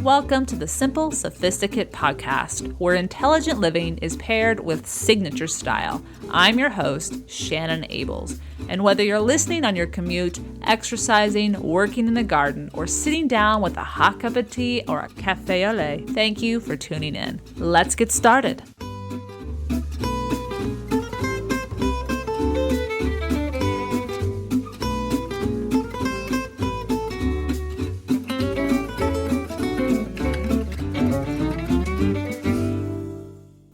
Welcome to the Simple Sophisticate podcast, where intelligent living is paired with signature style. I'm your host, Shannon Ables. And whether you're listening on your commute, exercising, working in the garden, or sitting down with a hot cup of tea or a cafe au lait, thank you for tuning in. Let's get started.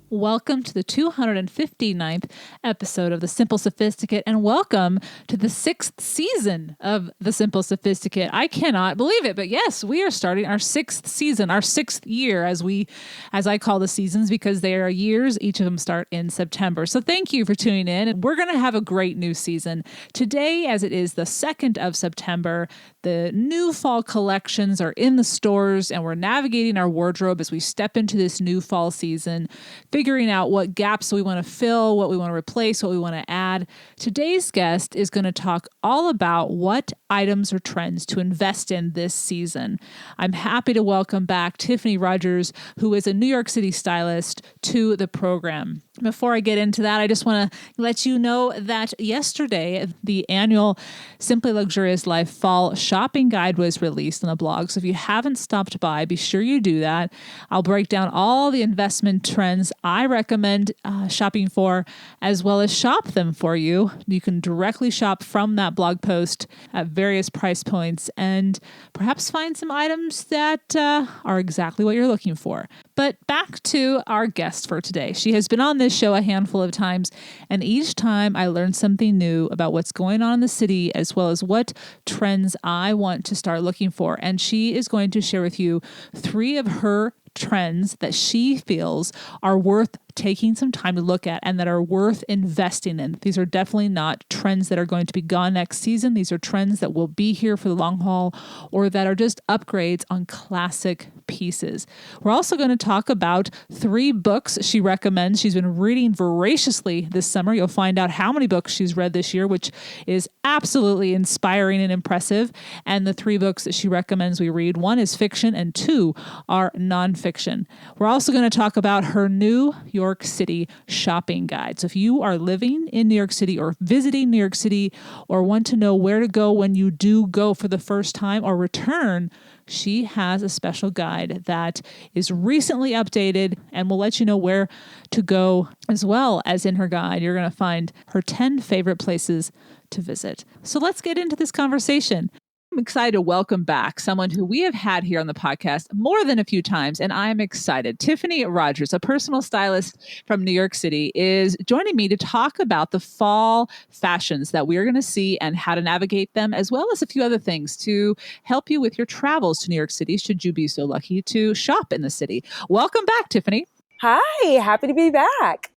Welcome to the 259th episode of the Simple Sophisticate, and welcome to the 6th season of the Simple Sophisticate. I cannot believe it, but yes, we are starting our 6th season, our 6th year, as I call the seasons, because they are years. Each of them start in September. So thank you for tuning in, and we're going to have a great new season. Today, as it is the 2nd of September, the new fall collections are in the stores, and we're navigating our wardrobe as we step into this new fall season, figuring out what gaps we want to fill, what we want to replace, what we want to add. Today's guest is going to talk all about what items or trends to invest in this season. I'm happy to welcome back Tiffani Rogers, who is a New York City stylist, to the program. Before I get into that, I just want to let you know that yesterday, the annual Simply Luxurious Life Fall Shopping Guide was released on the blog. So if you haven't stopped by, be sure you do that. I'll break down all the investment trends I recommend shopping for, as well as shop them for you. You can directly shop from that blog post at various price points and perhaps find some items that are exactly what you're looking for. But back to our guest for today. She has been on this show a handful of times, and each time I learned something new about what's going on in the city, as well as what trends I want to start looking for. And she is going to share with you 3 of her trends that she feels are worth taking some time to look at and that are worth investing in. These are definitely not trends that are going to be gone next season. These are trends that will be here for the long haul, or that are just upgrades on classic pieces. We're also going to talk about 3 books she recommends. She's been reading voraciously this summer. You'll find out how many books she's read this year, which is absolutely inspiring and impressive. And the 3 books that she recommends we read, 1 is fiction and 2 are nonfiction. We're also going to talk about her New York City shopping guide. So if you are living in New York City or visiting New York City, or want to know where to go when you do go for the first time or return, she has a special guide that is recently updated and will let you know where to go, as well as in her guide, you're going to find her 10 favorite places to visit. So let's get into this conversation. I'm excited to welcome back someone who we have had here on the podcast more than a few times, and I'm excited. Tiffani Rogers, a personal stylist from New York City, is joining me to talk about the fall fashions that we are going to see and how to navigate them, as well as a few other things to help you with your travels to New York City, should you be so lucky to shop in the city. Welcome back, Tiffani. Hi, happy to be back.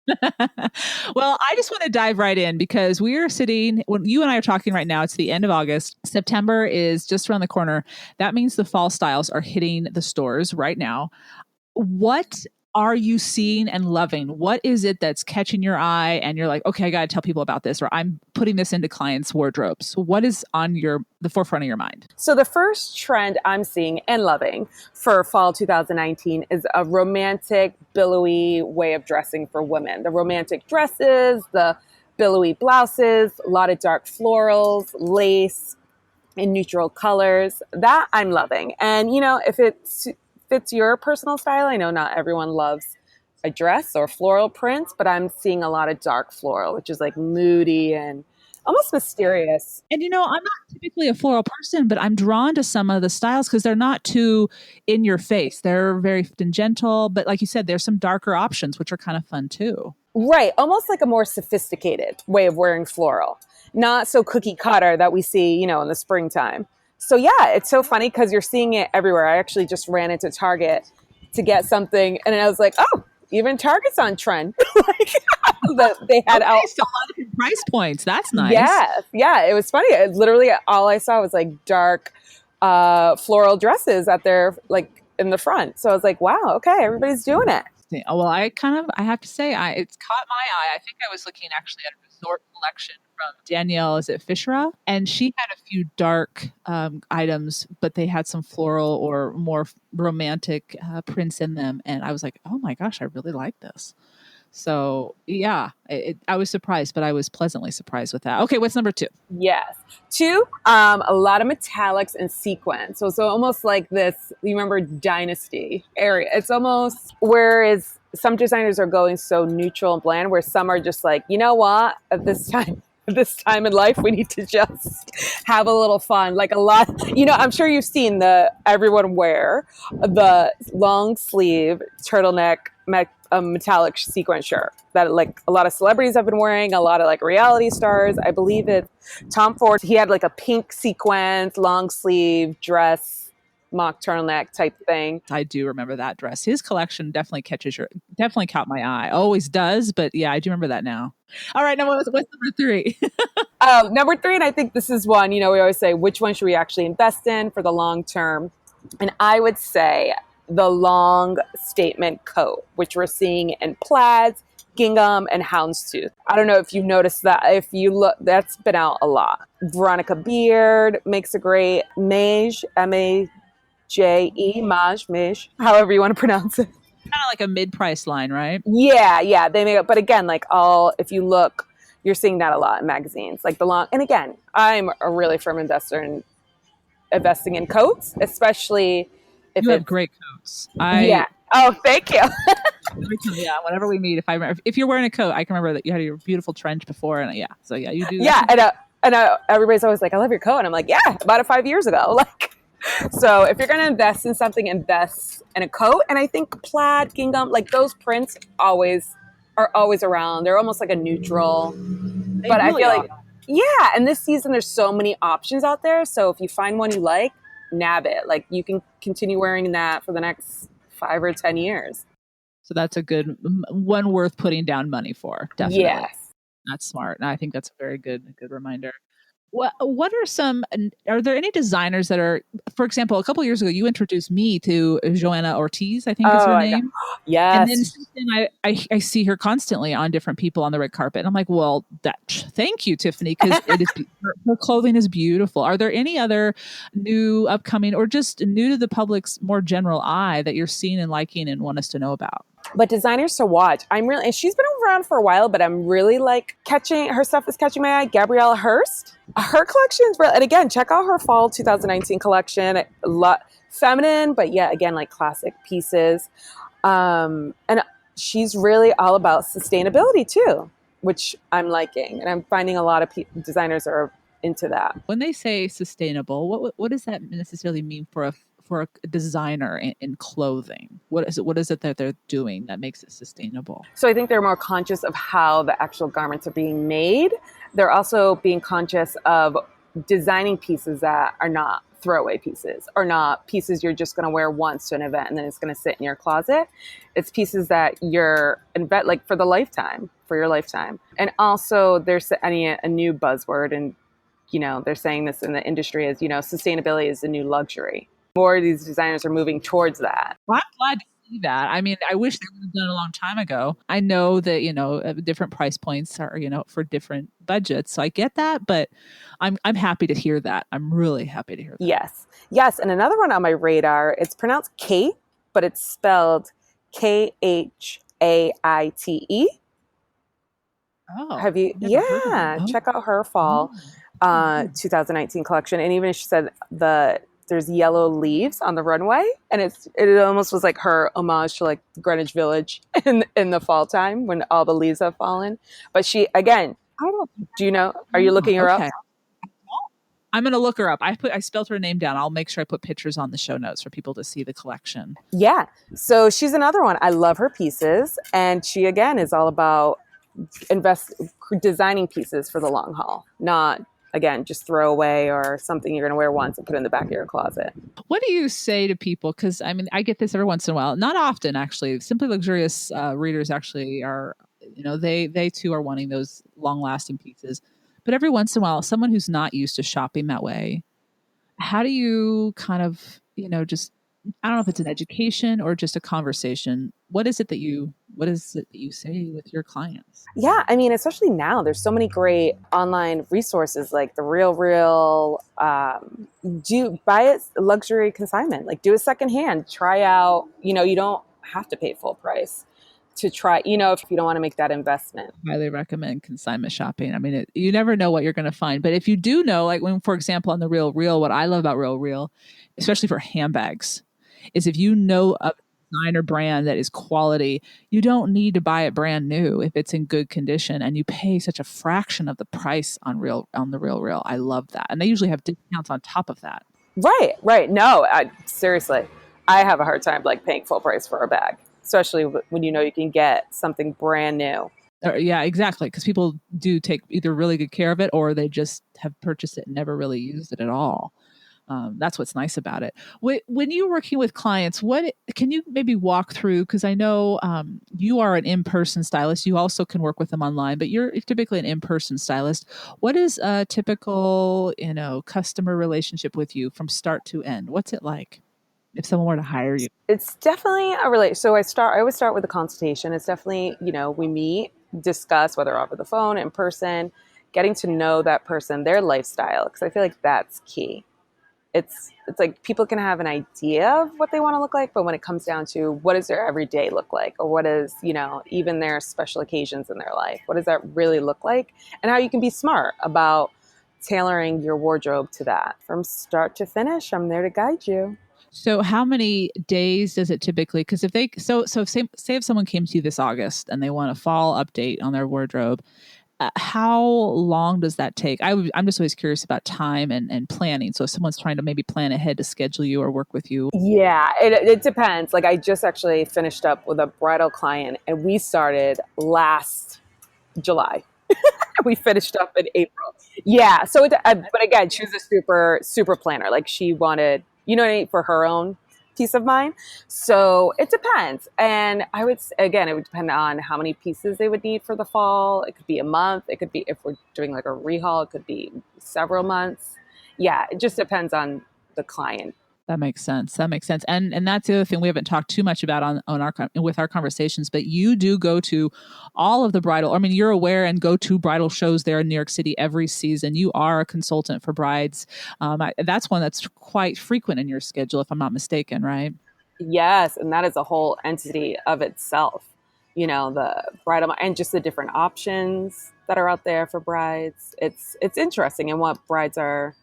Well, I just want to dive right in, because we are sitting, when you and I are talking right now, it's the end of August. September is just around the corner. That means the fall styles are hitting the stores right now. What are you seeing and loving? What is it that's catching your eye and you're like, okay, I got to tell people about this, or I'm putting this into clients' wardrobes? What is on the forefront of your mind? So the first trend I'm seeing and loving for fall 2019 is a romantic, billowy way of dressing for women. The romantic dresses, the billowy blouses, a lot of dark florals, lace in neutral colors. That I'm loving. And, if it's fits your personal style. I know not everyone loves a dress or floral prints, but I'm seeing a lot of dark floral, which is like moody and almost mysterious. And I'm not typically a floral person, but I'm drawn to some of the styles because they're not too in your face. They're very gentle, but like you said, there's some darker options, which are kind of fun too. Right. Almost like a more sophisticated way of wearing floral, not so cookie cutter that we see, in the springtime. So yeah, it's so funny because you're seeing it everywhere. I actually just ran into Target to get something, and I was like, oh, even Target's on trend. They had out so a lot of different price points. That's nice. Yeah. It was funny. Literally, all I saw was like dark floral dresses at their in the front. So I was like, wow, okay, everybody's doing it. Oh, well, I have to say, it's caught my eye. I think I was looking actually at a resort collection from Danielle, is it Fishera? And she had a few dark items, but they had some floral or more romantic prints in them. And I was like, oh my gosh, I really like this. So yeah, I was surprised, but I was pleasantly surprised with that. Okay, what's number two? Yes. Two, a lot of metallics and sequins. So almost like this, you remember Dynasty area. It's almost, whereas some designers are going so neutral and bland, where some are just like, you know what, at this time in life, we need to just have a little fun. Like a lot, I'm sure you've seen everyone wear the long sleeve turtleneck metallic sequin shirt that like a lot of celebrities have been wearing, a lot of like reality stars. I believe it's Tom Ford. He had like a pink sequence, long sleeve dress, mock turtleneck type thing. I do remember that dress. His collection definitely caught my eye. Always does, but yeah, I do remember that now. All right, now what's number three? Number three, and I think this is one, we always say, which one should we actually invest in for the long term? And I would say the long statement coat, which we're seeing in plaids, gingham, and houndstooth. I don't know if you've noticed that. If you look, that's been out a lot. Veronica Beard makes a great Mage, Mage, however you want to pronounce it. Kind of like a mid-price line, right? Yeah, they make it. But again, if you look, you're seeing that a lot in magazines. Like the long, and again, I'm a really firm investor in investing in coats, especially if you have great coats. Yeah. Oh, thank you. Yeah, whenever we meet, if you're wearing a coat, I can remember that you had your beautiful trench before, and yeah, so yeah, you do. Yeah, and everybody's always like, "I love your coat," and I'm like, "Yeah, I bought it 5 years ago." Like, so if you're gonna invest in something, invest in a coat. And I think plaid, gingham, like those prints are always around. They're almost like a neutral. But really I feel like, yeah, and this season there's so many options out there. So if you find one you like, nab it. Like you can continue wearing that for the next 5 or 10 years. So that's a good one worth putting down money for. Definitely. Yes. That's smart. And I think that's a very good reminder. What are there any designers that are, for example, a couple of years ago, you introduced me to Joanna Ortiz, I think is her name. Yes. And then since then I see her constantly on different people on the red carpet. And I'm like, well, thank you, Tiffani, because her clothing is beautiful. Are there any other new upcoming or just new to the public's more general eye that you're seeing and liking and want us to know about? But designers to watch. And she's been around for a while, but I'm really like her stuff is catching my eye. Gabriella Hearst. Her collection's real. And again, check out her fall 2019 collection. A lot feminine, but yeah, again, like classic pieces. And she's really all about sustainability too, which I'm liking. And I'm finding a lot of designers are into that. When they say sustainable, what does that necessarily mean for a designer in clothing? What is it that they're doing that makes it sustainable? So I think they're more conscious of how the actual garments are being made. They're also being conscious of designing pieces that are not throwaway pieces or not pieces you're just going to wear once to an event and then it's going to sit in your closet. It's pieces that you're like for your lifetime. And also there's a new buzzword, and they're saying this in the industry is, sustainability is the new luxury. More of these designers are moving towards that. Well, I'm glad to see that. I mean, I wish they would have done it a long time ago. I know that, different price points are, for different budgets. So I get that, but I'm happy to hear that. I'm really happy to hear that. Yes. And another one on my radar, it's pronounced Kate, but it's spelled Khaite. Oh, have you? Yeah. Check out her fall 2019 collection. And even if she said there's yellow leaves on the runway, and it almost was like her homage to like Greenwich Village in the fall time when all the leaves have fallen. But she, again, do you know? Are you looking her up? I'm going to look her up. I spelled her name down. I'll make sure I put pictures on the show notes for people to see the collection. Yeah. So she's another one. I love her pieces. And she, again, is all about designing pieces for the long haul, not, again, just throw away or something you're going to wear once and put in the back of your closet. What do you say to people? Because I mean, I get this every once in a while. Not often, actually. Simply Luxurious readers actually are, they too are wanting those long-lasting pieces. But every once in a while, someone who's not used to shopping that way, how do you kind of, just I don't know if it's an education or just a conversation. What is it that you say with your clients? Yeah, I mean, especially now, there's so many great online resources like the Real Real. Do buy it luxury consignment, like do a secondhand, try out. You don't have to pay full price to try. If you don't want to make that investment. Highly recommend consignment shopping. I mean, you never know what you're going to find, but if you do know, like when, for example, on the Real Real, what I love about Real Real, especially for handbags, is if you know a designer brand that is quality, you don't need to buy it brand new if it's in good condition, and you pay such a fraction of the price on the Real Real. I love that, and they usually have discounts on top of that. Right, right. No, seriously, I have a hard time like paying full price for a bag, especially when you can get something brand new. Yeah, exactly. Because people do take either really good care of it or they just have purchased it and never really used it at all. That's what's nice about it. When you're working with clients, what can you maybe walk through? Because I know you are an in-person stylist. You also can work with them online, but you're typically an in-person stylist. What is a typical, customer relationship with you from start to end? What's it like if someone were to hire you? It's definitely a relate. So I always start with a consultation. It's definitely, we meet, discuss whether over the phone, in person, getting to know that person, their lifestyle, because I feel like that's key. It's like people can have an idea of what they want to look like, but when it comes down to what does their everyday look like, or what is, even their special occasions in their life, what does that really look like, and how you can be smart about tailoring your wardrobe to that from start to finish. I'm there to guide you. So how many days does it typically, because if they, so say if someone came to you this August and they want a fall update on their wardrobe, how long does that take? I'm just always curious about time and planning. So if someone's trying to maybe plan ahead to schedule you or work with you. Yeah, it depends. Like I just actually finished up with a bridal client and we started last July. We finished up in April. Yeah. So, but again, she was a super, super planner. Like she wanted, for her own peace of mind. So it depends. And again, it would depend on how many pieces they would need for the fall. It could be a month. It could be, if we're doing like a rehaul, it could be several months. Yeah. It just depends on the client. That makes sense. That makes sense. And that's the other thing we haven't talked too much about on our with our conversations, but you do go to all of the bridal. I mean, you're aware and go to bridal shows there in New York City every season. You are a consultant for brides. That's one that's quite frequent in your schedule, if I'm not mistaken, right? Yes, and that is a whole entity of itself. The bridal and just the different options that are out there for brides. It's interesting and what brides are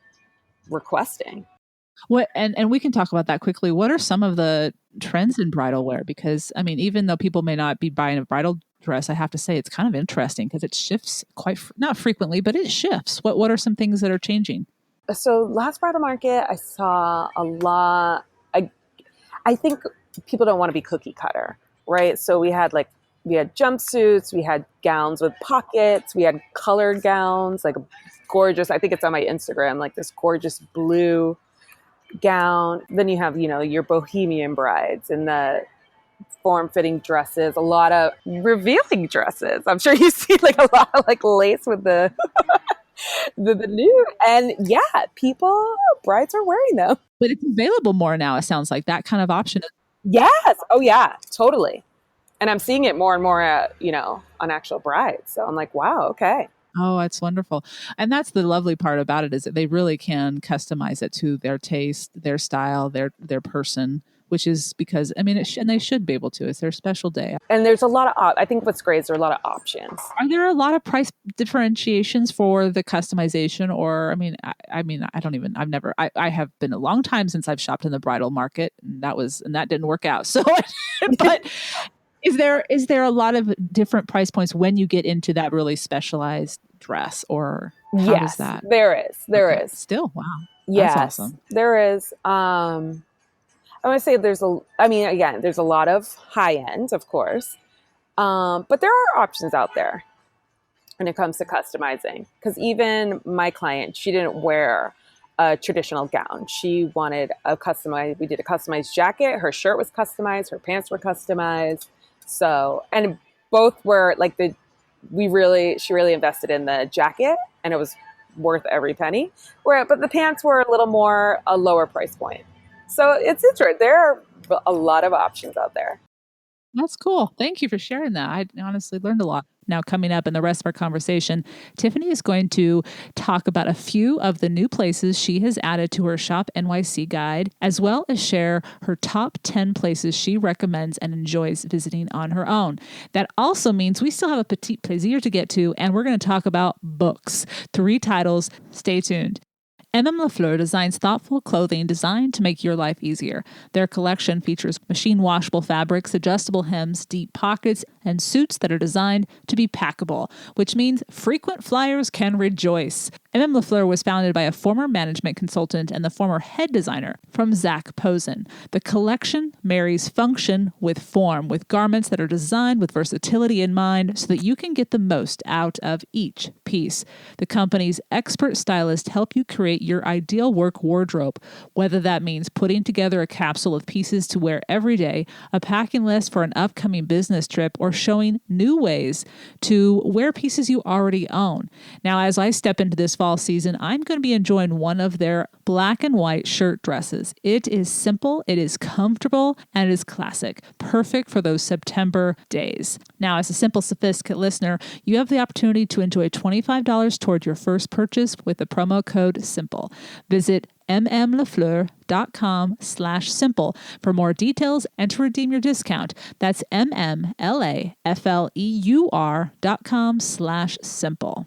requesting. What and we can talk about that quickly. What are some of the trends in bridal wear? Because I mean, even though people may not be buying a bridal dress, I have to say it's kind of interesting because it shifts not frequently, but it shifts. What are some things that are changing? So last bridal market, I saw a lot. I think people don't want to be cookie cutter, right? So we had jumpsuits, we had gowns with pockets, we had colored gowns, like gorgeous. I think it's on my Instagram, like this gorgeous blue gown. Then you have, your bohemian brides and the form-fitting dresses, a lot of revealing dresses. I'm sure you see like a lot of like lace with the the new, and yeah, brides are wearing them. But it's available more now. It sounds like that kind of option. Yes. Oh yeah, totally. And I'm seeing it more and more on actual brides. So I'm like, wow, okay. Oh, that's wonderful. And that's the lovely part about it is that they really can customize it to their taste, their style, their person, which is because, I mean, and they should be able to. It's their special day. And there's a lot of, I think what's great is there are a lot of options. Are there a lot of price differentiations for the customization? Or, I have been a long time since I've shopped in the bridal market and that didn't work out. So, but is there a lot of different price points when you get into that really specialized dress, or how does that? There is. Still, wow. Yes, that's awesome. There is. I want to say there's a lot of high end, of course. But there are options out there when it comes to customizing. Because even my client, she didn't wear a traditional gown. She wanted we did a customized jacket. Her shirt was customized. Her pants were customized. So, and both were like she really invested in the jacket and it was worth every penny. But the pants were a lower price point. So it's interesting. There are a lot of options out there. That's cool. Thank you for sharing that. I honestly learned a lot. Now, coming up in the rest of our conversation, Tiffani is going to talk about a few of the new places she has added to her Shop NYC guide, as well as share her top 10 places she recommends and enjoys visiting on her own. That also means we still have a petit plaisir to get to, and we're going to talk about books. 3 titles. Stay tuned. Lafleur designs thoughtful clothing designed to make your life easier. Their collection features machine washable fabrics, adjustable hems, deep pockets, and suits that are designed to be packable, which means frequent flyers can rejoice. Lafleur was founded by a former management consultant and the former head designer from Zach Posen. The collection marries function with form, with garments that are designed with versatility in mind so that you can get the most out of each piece. The company's expert stylists help you create your ideal work wardrobe, whether that means putting together a capsule of pieces to wear every day, a packing list for an upcoming business trip, or showing new ways to wear pieces you already own. Now, as I step into this fall season, I'm going to be enjoying one of their black and white shirt dresses. It is simple, it is comfortable, and it is classic, perfect for those September days. Now, as a Simple Sophisticate listener, you have the opportunity to enjoy $25 toward your first purchase with the promo code SIMPLE. Visit mmlafleur.com/simple for more details and to redeem your discount. That's mmlafleur.com/simple.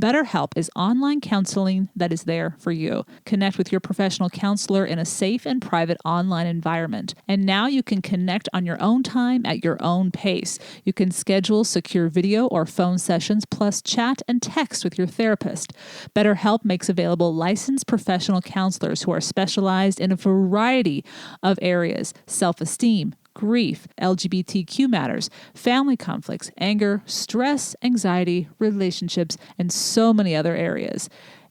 BetterHelp is online counseling that is there for you. Connect with your professional counselor in a safe and private online environment. And now you can connect on your own time at your own pace. You can schedule secure video or phone sessions, plus chat and text with your therapist. BetterHelp makes available licensed professional counselors who are specialized in a variety of areas: self-esteem, grief, LGBTQ matters, family conflicts, anger, stress, anxiety, relationships, and so many other areas.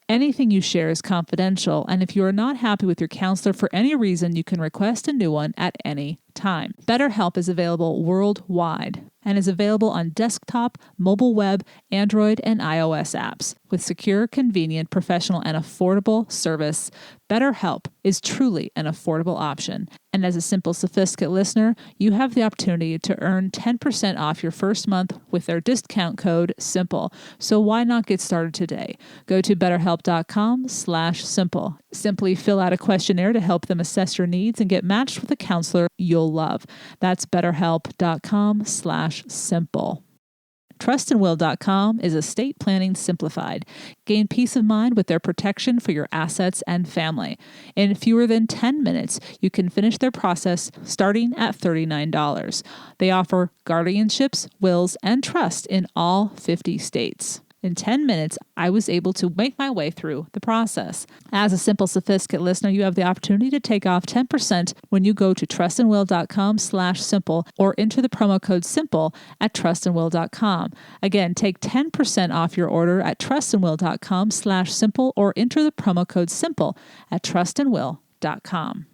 Anything you share is confidential, and if you are not happy with your counselor for any reason, you can request a new one at any time. BetterHelp is available worldwide and is available on desktop, mobile web, Android, and iOS apps. With secure, convenient, professional, and affordable service, BetterHelp is truly an affordable option. And as a Simple Sophisticate listener, you have the opportunity to earn 10% off your first month with their discount code SIMPLE. So why not get started today? Go to betterhelp.com/simple. Simply fill out a questionnaire to help them assess your needs and get matched with a counselor you'll love. That's betterhelp.com/simple. Trustandwill.com is estate planning simplified. Gain peace of mind with their protection for your assets and family. In fewer than 10 minutes, you can finish their process starting at $39. They offer guardianships, wills, and trust in all 50 states. In 10 minutes, I was able to make my way through the process. As a Simple Sophisticate listener, you have the opportunity to take off 10% when you go to trustandwill.com/simple or enter the promo code SIMPLE at trustandwill.com. Again, take 10% off your order at trustandwill.com/simple or enter the promo code SIMPLE at trustandwill.com.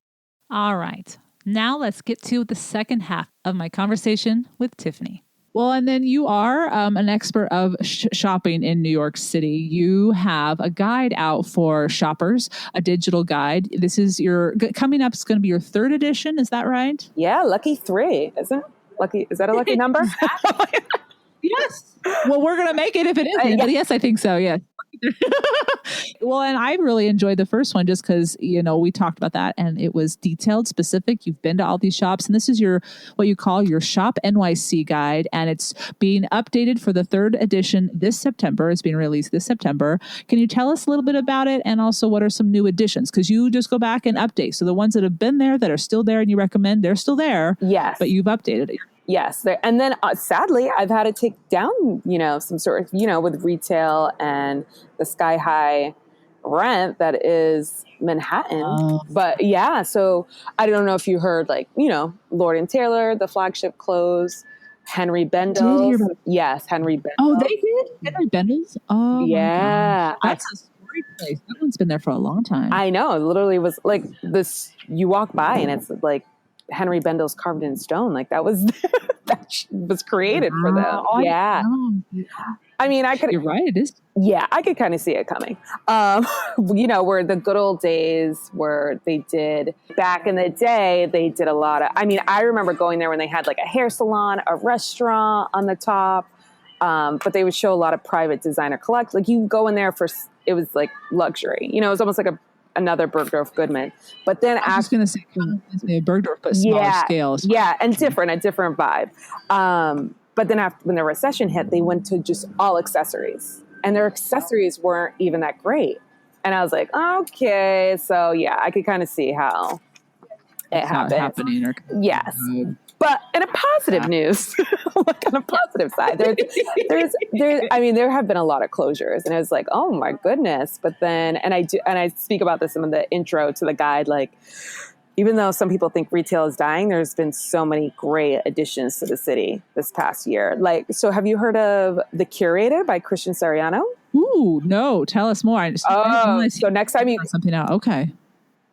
All right, now let's get to the second half of my conversation with Tiffani. Well, and then you are an expert of shopping in New York City. You have a guide out for shoppers, a digital guide. This is coming up. It's going to be your 3rd edition. Is that right? Yeah, lucky 3, isn't it? Lucky, is that a lucky number? Yes. Well, we're going to make it if it isn't. But yes, I think so. Yes. Well, and I really enjoyed the first one just because, we talked about that and it was detailed, specific. You've been to all these shops, and this is what you call your Shop NYC guide, and it's being updated for the 3rd edition this September. It's being released this September. Can you tell us a little bit about it, and also what are some new additions? Because you just go back and update. So the ones that have been there that are still there and you recommend, they're still there. Yes. But you've updated it. Yes. And then sadly, I've had to take down, some sort of, with retail and the sky high rent that is Manhattan. Oh. But yeah, so I don't know if you heard, Lord & Taylor, the flagship closed, Henry Bendel's. Yes, Henry Bendel's. Oh, they did? Henry Bendel's? Oh, yeah. That's a story place. That one's been there for a long time. I know. It literally was like this, you walk by and it's like Henry Bendel's carved in stone. Like that was created for them. Oh, yeah. I mean, You're right. It is. Yeah, I could kind of see it coming. Where the good old days where they did back in the day, they did a lot of, I mean, I remember going there when they had like a hair salon, a restaurant on the top. But they would show a lot of private designer collect. Like you go in there it was like luxury, it was almost like another Bergdorf Goodman. But then I was going to say, a Bergdorf, but smaller scale. Yeah. And a different vibe. But then when the recession hit, they went to just all accessories. And their accessories weren't even that great. And I was like, okay, so yeah, I could kind of see how it happened. Yes. But in a positive news, like on a positive side, there have been a lot of closures, and I was like, oh my goodness. But then, and I speak about this in the intro to the guide, like, even though some people think retail is dying, there's been so many great additions to the city this past year. Like, so have you heard of The Curator by Christian Siriano? Ooh, no. Tell us more. So next time you... Something out. Okay.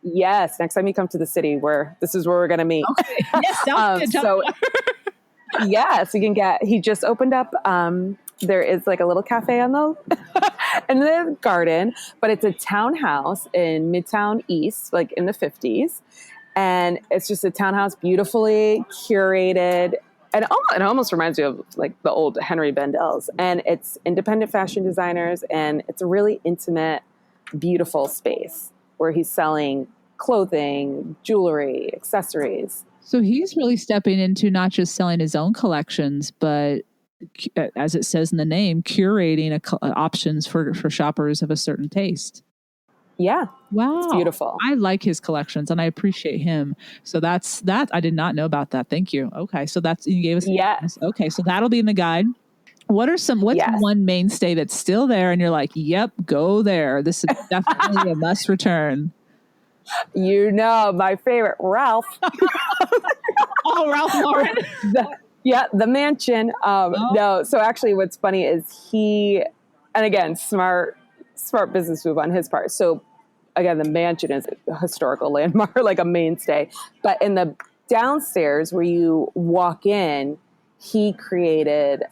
Yes. Next time you come to the city, this is where we're going to meet. Okay. Yes. So you can he just opened up, there is like a little cafe in the garden, but it's a townhouse in Midtown East, like in the 50s. And it's just a townhouse, beautifully curated. And it almost reminds me of like the old Henry Bendel's. And it's independent fashion designers. And it's a really intimate, beautiful space where he's selling clothing, jewelry, accessories. So he's really stepping into not just selling his own collections, but as it says in the name, curating options for shoppers of a certain taste. Yeah. Wow. It's beautiful. I like his collections and I appreciate him. So that's that. I did not know about that. Thank you. Okay. So you gave us. Yes. Okay. So that'll be in the guide. What's one mainstay that's still there and you're like, yep, go there. This is definitely a must return. My favorite, Ralph. Oh, Ralph Lauren. The mansion. No. So actually what's funny is and again, smart business move on his part. So again, the mansion is a historical landmark, like a mainstay. But in the downstairs where you walk in, he created,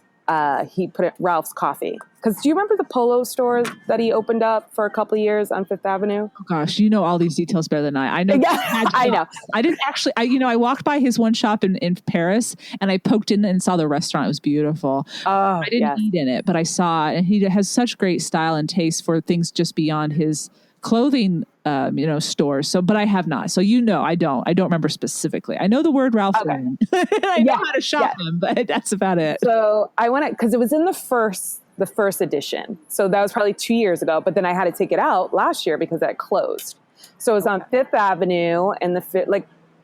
he put it Ralph's Coffee. Because do you remember the Polo store that he opened up for a couple of years on Fifth Avenue? Oh gosh, you know all these details better than I. I know. I know. I didn't actually. I walked by his one shop in Paris, and I poked in and saw the restaurant. It was beautiful. Oh, I didn't eat in it, but I saw it, and he has such great style and taste for things just beyond his clothing, stores. So, but I have not. So, I don't remember specifically. I know the word Ralph Lauren. I know how to shop him, but that's about it. So I went because it was in the first edition. So that was probably 2 years ago, but then I had to take it out last year because that closed. So it was on Fifth Avenue and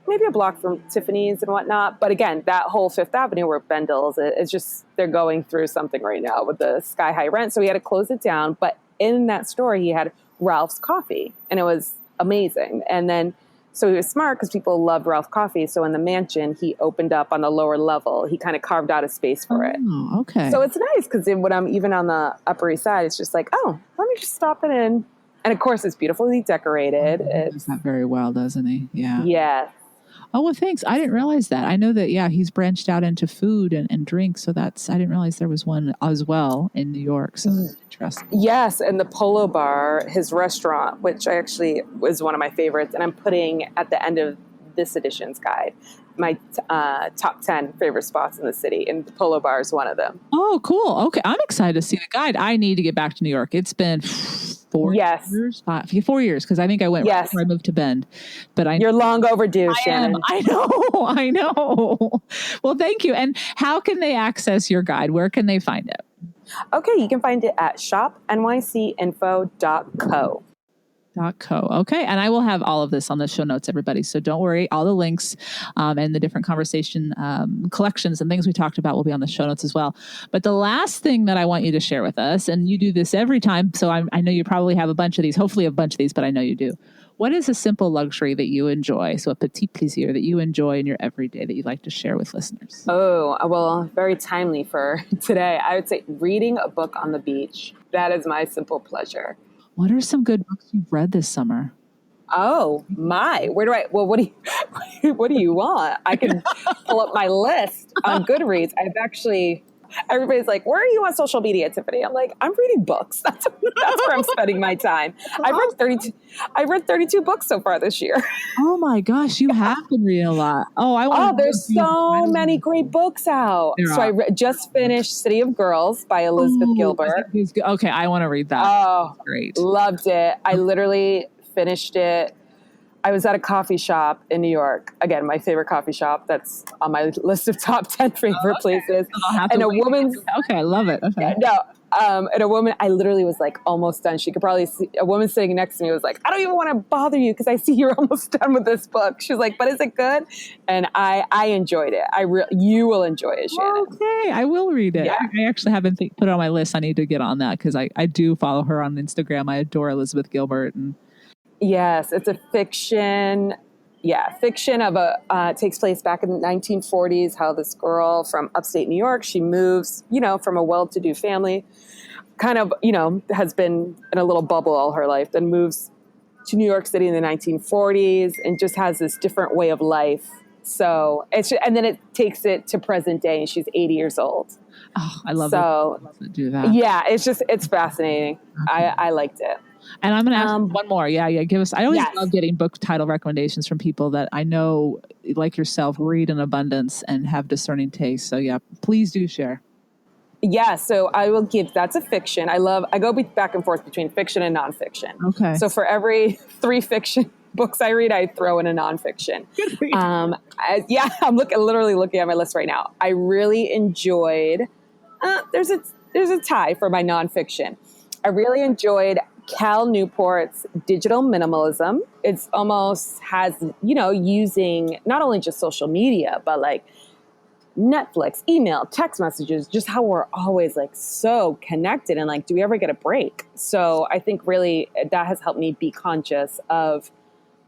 maybe a block from Tiffani's and whatnot. But again, that whole Fifth Avenue where Bendel's is just, they're going through something right now with the sky high rent. So he had to close it down. But in that store, he had Ralph's Coffee and it was amazing. And then, so he was smart because people love Ralph Coffee. So in the mansion, he opened up on the lower level. He kind of carved out a space for it. Oh, okay. So it's nice because when I'm even on the Upper East Side, it's just like, oh, let me just stop it in. And of course, it's beautifully decorated. He does that very well, doesn't he? Yeah. Yeah. Oh, well, thanks. I didn't realize that. I know that, he's branched out into food and drinks. So I didn't realize there was one as well in New York. So that's interesting. Yes. And the Polo Bar, his restaurant, which I actually was one of my favorites. And I'm putting at the end of this edition's guide, my top 10 favorite spots in the city. And the Polo Bar is one of them. Oh, cool. Okay. I'm excited to see the guide. I need to get back to New York. It's been 4 years? 4 years, because I think I went right before I moved to Bend. But you're long overdue, Shannon. I know. Well, thank you. And how can they access your guide? Where can they find it? Okay, you can find it at shopnycinfo.co. Okay. And I will have all of this on the show notes, everybody. So don't worry. All the links and the different conversation collections and things we talked about will be on the show notes as well. But the last thing that I want you to share with us, and you do this every time, so I know you probably have a bunch of these, hopefully a bunch of these, but I know you do. What is a simple luxury that you enjoy? So a petit plaisir that you enjoy in your everyday that you'd like to share with listeners? Oh, well, very timely for today. I would say reading a book on the beach. That is my simple pleasure. What are some good books you've read this summer? Oh my, what do you want? I can pull up my list on Goodreads. Everybody's like, where are you on social media, Tiffany? I'm like, I'm reading books. That's where I'm spending my time. I've read 32 books so far this year. Oh my gosh, you have been reading a lot. Oh, I want. Oh, there's so many great books out. So I just finished City of Girls by Elizabeth Gilbert. Okay, I want to read that. Oh, great. Loved it. I literally finished it. I was at a coffee shop in New York. Again, my favorite coffee shop. That's on my list of top 10 favorite places. And a woman's... Okay, I love it. Okay. And a woman, I literally was like almost done. She could probably see, a woman sitting next to me was like, I don't even want to bother you because I see you're almost done with this book. She was like, but is it good? And I enjoyed it. You will enjoy it, Shannon. Okay, I will read it. Yeah. I actually haven't put it on my list. I need to get on that because I do follow her on Instagram. I adore Elizabeth Gilbert. And yes, it's a fiction. Yeah, fiction of takes place back in the 1940s, how this girl from upstate New York, she moves, from a well-to-do family, kind of, has been in a little bubble all her life, then moves to New York City in the 1940s and just has this different way of life. So, and then it takes it to present day and she's 80 years old. Oh, I love to do that. Yeah, it's fascinating. Okay. I liked it. And I'm going to ask one more. Yeah. Give us, I always love getting book title recommendations from people that I know, like yourself, read in abundance and have discerning taste. So yeah, please do share. Yeah. So I will that's a fiction. I go back and forth between fiction and nonfiction. Okay. So for every 3 fiction books I read, I throw in a nonfiction. I'm literally looking at my list right now. I really enjoyed, there's a tie for my nonfiction. I really enjoyed Cal Newport's Digital Minimalism. It's almost has, using not only just social media, but like Netflix, email, text messages, just how we're always like so connected and like, do we ever get a break? So I think really that has helped me be conscious of,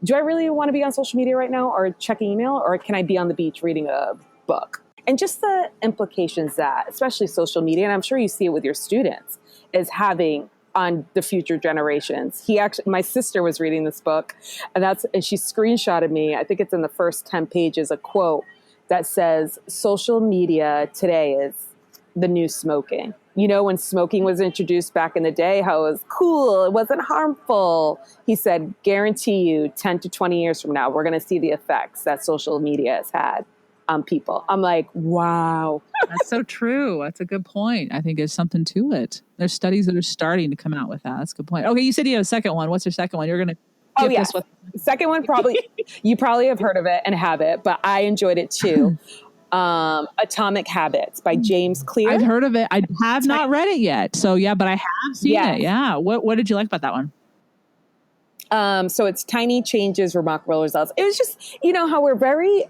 do I really want to be on social media right now or checking email, or can I be on the beach reading a book? And just the implications that, especially social media, and I'm sure you see it with your students, is having on the future generations. My sister was reading this book and she screenshotted me. I think it's in the first 10 pages, a quote that says, social media today is the new smoking. When smoking was introduced back in the day, how it was cool, it wasn't harmful. He said, guarantee you 10 to 20 years from now, we're going to see the effects that social media has had on people. I'm like, wow. That's so true. That's a good point. I think there's something to it. There's studies that are starting to come out with that. That's a good point. Okay, you said you have a second one. What's your second one? You're going to... Second one, you probably have heard of it and have it, but I enjoyed it too. Atomic Habits by James Clear. I've heard of it. I have not read it yet. So yeah, but I have seen it. Yeah. What did you like about that one? So it's tiny changes, remarkable results. It was just, how we're very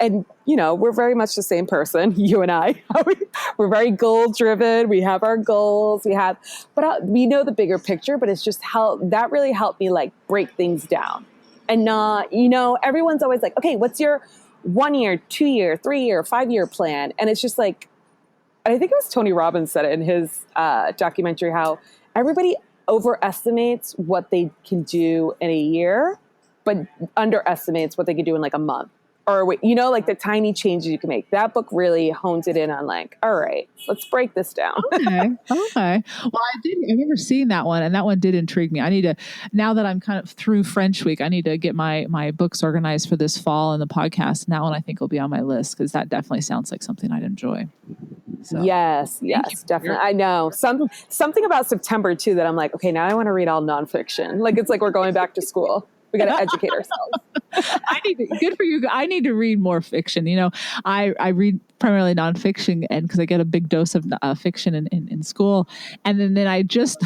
much the same person, you and I. We're very goal driven. We have our goals. But we know the bigger picture, but it's just how that really helped me like break things down and not, everyone's always like, okay, what's your 1 year, 2 year, 3 year, 5 year plan? And it's just like, I think it was Tony Robbins said it in his documentary, how everybody overestimates what they can do in a year, but underestimates what they can do in like a month. Or, like the tiny changes you can make. That book really honed it in on like, all right, let's break this down. Okay. Well, I remember seeing that one, and that one did intrigue me. I need to, now that I'm kind of through French week, I need to get my books organized for this fall and the podcast. And that one I think will be on my list because that definitely sounds like something I'd enjoy. So, yes, definitely. I know something about September too, that I'm like, okay, now I want to read all nonfiction. Like, it's like we're going back to school. We got to educate ourselves. Good for you. I need to read more fiction. I read primarily nonfiction, and because I get a big dose of fiction in school. And then I just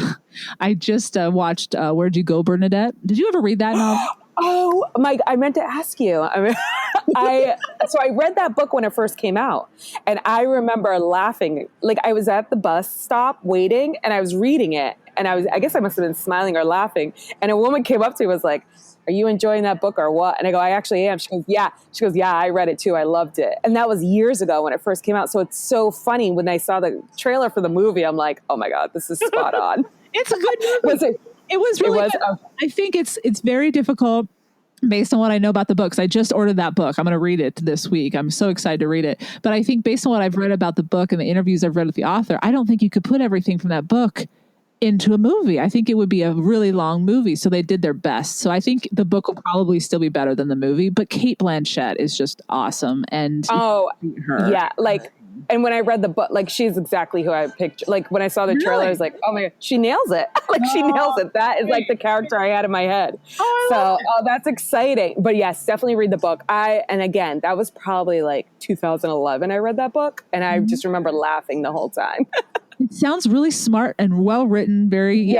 watched Where'd You Go, Bernadette? Did you ever read that novel? Oh my! I meant to ask you. So I read that book when it first came out, and I remember laughing. Like, I was at the bus stop waiting, and I was reading it, and I guess I must have been smiling or laughing. And a woman came up to me and was like, "Are you enjoying that book or what?" And I go, "I actually am." She goes, "Yeah." She goes, "Yeah, I read it too. I loved it." And that was years ago when it first came out. So it's so funny when I saw the trailer for the movie. I'm like, "Oh my God, this is spot on." It's a good movie. It was really good. I think it's very difficult based on what I know about the books. I just ordered that book. I'm going to read it this week. I'm so excited to read it. But I think based on what I've read about the book and the interviews I've read with the author, I don't think you could put everything from that book into a movie. I think it would be a really long movie. So they did their best. So I think the book will probably still be better than the movie. But Cate Blanchett is just awesome. And her. Yeah, like, and when I read the book, like, she's exactly who I pictured. Like, when I saw the trailer, I was like, oh my God, she nails it. Like, she nails it. That is like the character I had in my head. That's exciting. But yes, definitely read the book. And again, that was probably like 2011 I read that book. And I just remember laughing the whole time. It sounds really smart and well written, very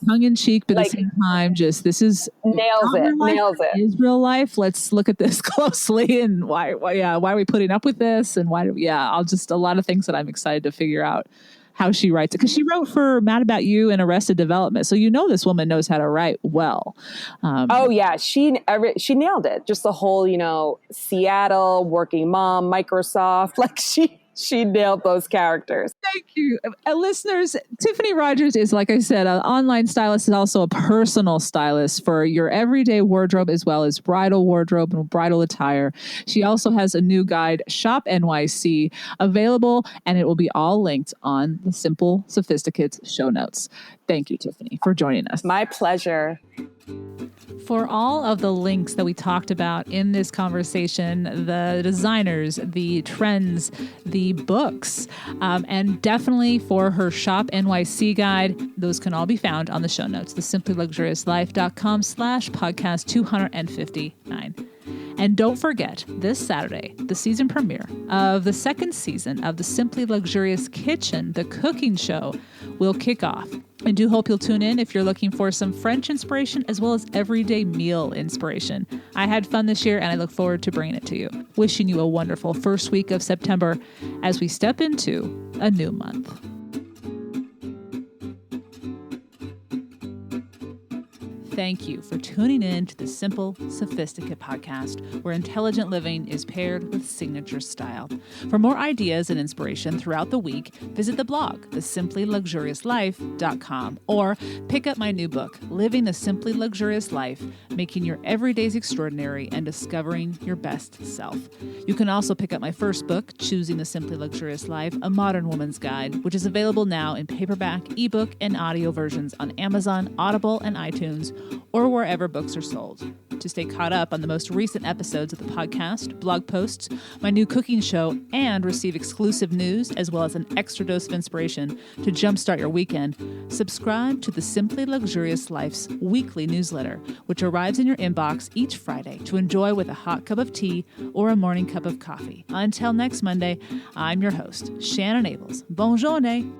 tongue in cheek, but at the same time, just this is nails it. Is real life. Let's look at this closely and why are we putting up with this and why? A lot of things that I'm excited to figure out how she writes it, because she wrote for Mad About You and Arrested Development, so this woman knows how to write well. She nailed it. Just the whole Seattle working mom, Microsoft, like she nailed those characters. Thank you. Listeners, Tiffani Rogers is, like I said, an online stylist, is also a personal stylist for your everyday wardrobe as well as bridal wardrobe and bridal attire. She also has a new guide, Shop NYC, available, and it will be all linked on the Simple Sophisticate's show notes. Thank you, Tiffani, for joining us. My pleasure. For all of the links that we talked about in this conversation, the designers, the trends, the books, and definitely for her Shop NYC guide, those can all be found on the show notes, the simplyluxuriouslife.com/podcast 259. And don't forget, this Saturday, the season premiere of the second season of the Simply Luxurious Kitchen, the cooking show, will kick off. I do hope you'll tune in if you're looking for some French inspiration as well as everyday meal inspiration. I had fun this year and I look forward to bringing it to you. Wishing you a wonderful first week of September as we step into a new month. Thank you for tuning in to the Simple Sophisticate podcast, where intelligent living is paired with signature style. For more ideas and inspiration throughout the week, visit the blog, thesimplyluxuriouslife.com, or pick up my new book, Living the Simply Luxurious Life, Making Your Everydays Extraordinary and Discovering Your Best Self. You can also pick up my first book, Choosing the Simply Luxurious Life, A Modern Woman's Guide, which is available now in paperback, ebook, and audio versions on Amazon, Audible, and iTunes, or wherever books are sold. To stay caught up on the most recent episodes of the podcast, blog posts, my new cooking show, and receive exclusive news as well as an extra dose of inspiration to jumpstart your weekend, subscribe to the Simply Luxurious Life's weekly newsletter, which arrives in your inbox each Friday to enjoy with a hot cup of tea or a morning cup of coffee. Until next Monday, I'm your host, Shannon Ables. Bonne journée!